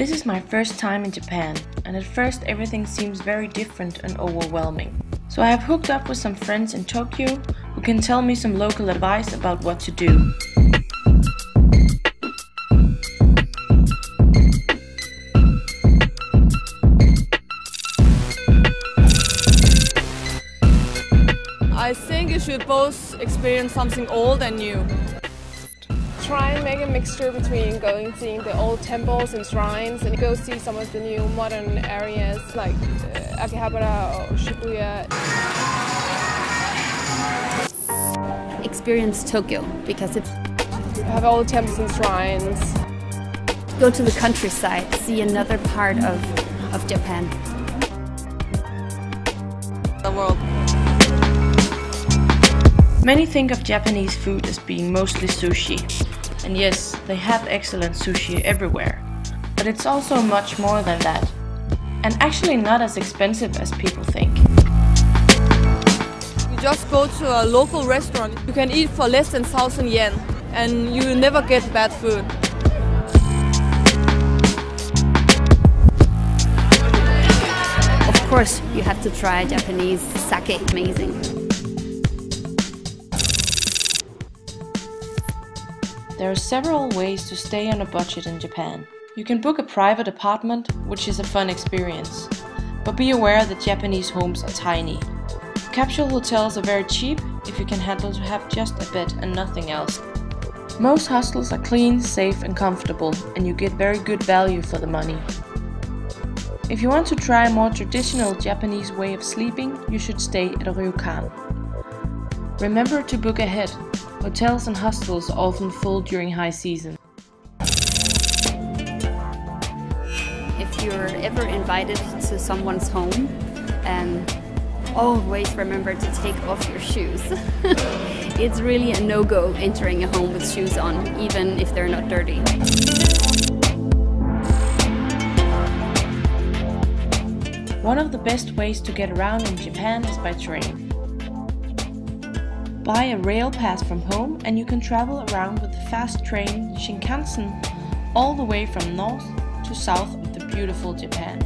This is my first time in Japan, and at first everything seems very different and overwhelming. So I have hooked up with some friends in Tokyo who can tell me some local advice about what to do. I think you should both experience something old and new. Try and make a mixture between going seeing the old temples and shrines and go see some of the new modern areas like Akihabara or Shibuya. Experience Tokyo because it's You have old temples and shrines. go to the countryside, see another part of Japan. The world. Many think of Japanese food as being mostly sushi. And yes, they have excellent sushi everywhere. But it's also much more than that. And actually not as expensive as people think. You just go to a local restaurant. You can eat for less than 1,000 yen and you will never get bad food. Of course, you have to try Japanese sake, amazing. There are several ways to stay on a budget in Japan. You can book a private apartment, which is a fun experience. But be aware that Japanese homes are tiny. Capsule hotels are very cheap if you can handle to have just a bed and nothing else. Most hostels are clean, safe and comfortable, and you get very good value for the money. If you want to try a more traditional Japanese way of sleeping, you should stay at a ryokan. Remember to book ahead. Hotels and hostels are often full during high season. If you're ever invited to someone's home, always remember to take off your shoes. It's really a no-go entering a home with shoes on, even if they're not dirty. One of the best ways to get around in Japan is by train. Buy a rail pass from home and you can travel around with the fast train Shinkansen all the way from north to south of the beautiful Japan.